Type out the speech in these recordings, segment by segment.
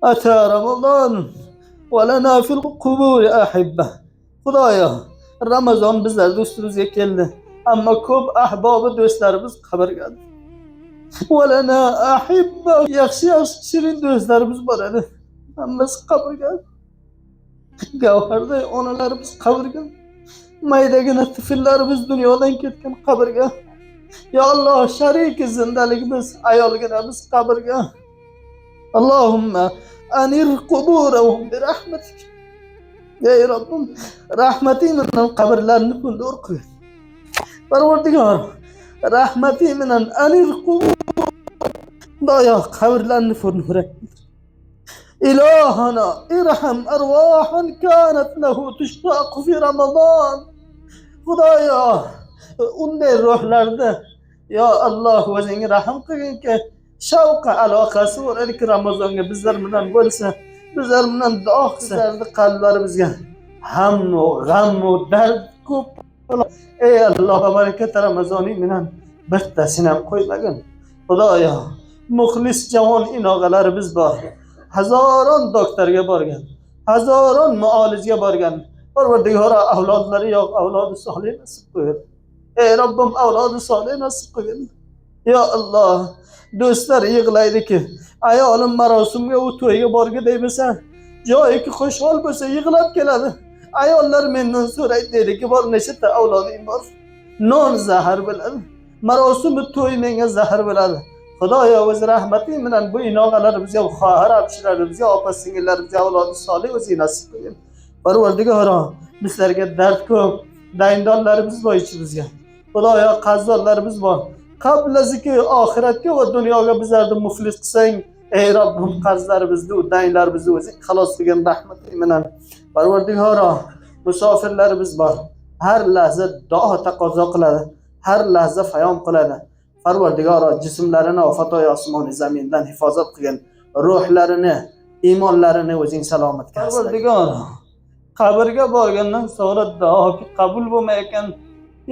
أتى رمضان ولنا في القبور أحبة. خدایا رمضان bizlar do'stimizga keldi, ammo ko'p ahbobi do'stlarimiz qabrga. ولنا أحبة yaxshi shirin do'stlarimiz bor edi, hammasi qabrga. Gavharday onalarimiz qabrga, maydagina tifillarimiz dunyodan ketgan qabrga. Ya Allah, shariki zindaligimiz, ayolginamiz qabrga. Allahumma anir quburahum bi rahmatik. Ey Rabbim, rahmating bilan qabrlarni kundur qil. Parvardigor, rahmating bilan anir qubur. Xudoyo, qabrlarni furnura. إلهنا ارحم أرواحا كانت له تشتاق في رمضان. Xudoyo, unday ruhlarda ya Allah o'zing rahim qilginki, shavqa aloqasi bor ediki Ramazonga bizlar bilan bo'lsa, bizlar bilan duo qilsardi qalblarimizga. Hammu, g'ammu, dard ko'p. Ey Alloh, barakat Ramazoning bilan bittasini ham qo'ymagin. Xudoyo, muxlis javon inoqalarimiz bor. Hazoron doktorga borgan, hazoron muolajga borgan. Parvardigor, avlodlari yo'q, avlodi solih nasib qilgin. Ey Rabbim, avlodi solih nasib qilgin. Ya Allah, do'stlar yig'laydiki, ayolim marosimga, u to'yga borgay desa, joyiki xushhol bo'lsa yig'lab keladi. Ayollar mendan so'raydi deydiki, bor nechta avloding bor? Non zahar biladi. Marosim to'y menga zahar biladi. Xudoyo, o'z rahmating bilan bu inoqalarimizga, xohar abshilarimizga, opa singillarimizga avlodi solih o'zing nasib qilgin. Parvardigor, bizlarga dard ko'p, dayndonlarimiz bor ichimizga. Xudoyo, qarzonlarimiz bor. Qablaziki oxiratga va dunyoga bizlarni muflis qilsang, ey Rabbim, qarzlarimizni, daynlarimizni o'zing xalos qilgin rahmating bilan. Parvardigor, musofirlarimiz bor. Har lahza duo taqozo qiladi, har lahza fayom qiladi. Parvardigor, jismlarini ofatoy osmoni zamindan hifozat qilgin, ruhlarini, iymonlarini o'zing salomatga asla. Parvardigor, qabrga borgandan sonra duo qabul bo'lmayotgan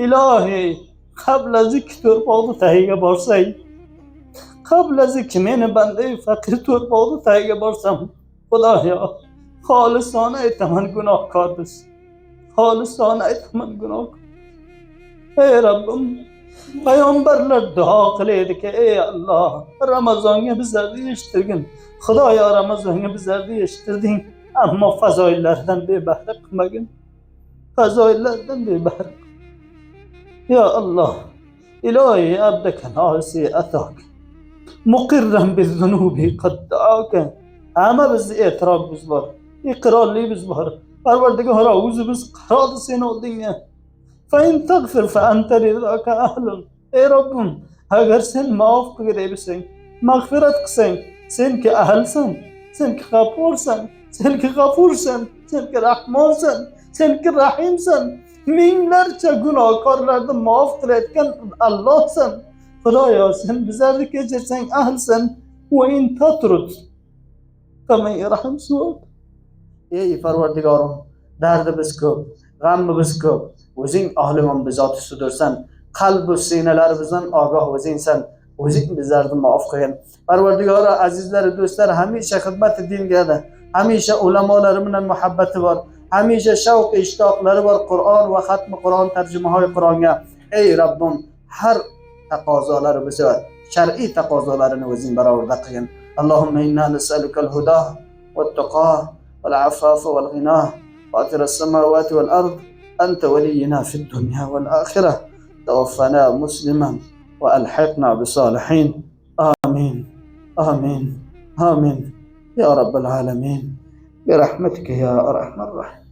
ilohiy, qablazik to'rpoqni tagiga borsang, qablazik meni banday faqir to'rpoqni tagiga borsam, Xudoyo, xolisona aytaman gunohkormiz. Xolisona aytaman gunohkor. Ey Rabbim, payg'ambarlar duo qilaydi-ki, ey Alloh, Ramazonga bizlarni eshittirgin. Xudoyo, Ramazonga bizlarni eshittirding, ammo fazoillardan bebahra qilmagin. Fazoillardan bebahra. Ya Allah, ilahi abdaka nasi atak. Muqirran biz-zunubi qad da'aka. Hamma bizni e'tirofimiz bor, iqrorligimiz bor. Parvardigor, o'zimiz qarodi seni oldingga. فإن تغفر فأنت لذاك أهل. Ey Rabbim, agar sen maaf qilgay desang, mag'firat qilsang, sen ki ahlsan, sen ki g'afursan, sen ki g'afursan, sen ki rahmonsan, sen ki rahimsan. Minglarcha gunohkorlarni maaf qilayotgan Allohsan. Xudoyo, sen bizlarni kechirsang ahlsan. Va in tatrud kama yarham suvat. Ey Parvardigorim, dardimiz ko'p, g'amimiz ko'p. O'zing ahlimon bizoti sudursan, qalb va sinalarimizdan ogoh o'zingsan. O'zing bizlarni maaf qilgin. Parvardigor, azizlar, do'stlar, hamisha xizmat dinga, hamisha ulamolar bilan muhabbati bor, hamisha shavq ishtoqlari bor Qur'on va xatmi Qur'on, tarjimahoy Qur'onga. Ey Rabbim, har taqozolarimiz va shar'iy taqozolarini o'zing barobarda qilgin. Allohumma inna nas'alukal huda wat-taqwa wal-afafa wal-ghina fatir as-samawati wal-ard. أنت ولينا في الدنيا والآخرة. توفنا مسلما وألحقنا بالصالحين. آمين آمين آمين يا رب العالمين برحمتك يا أرحم الراحمين.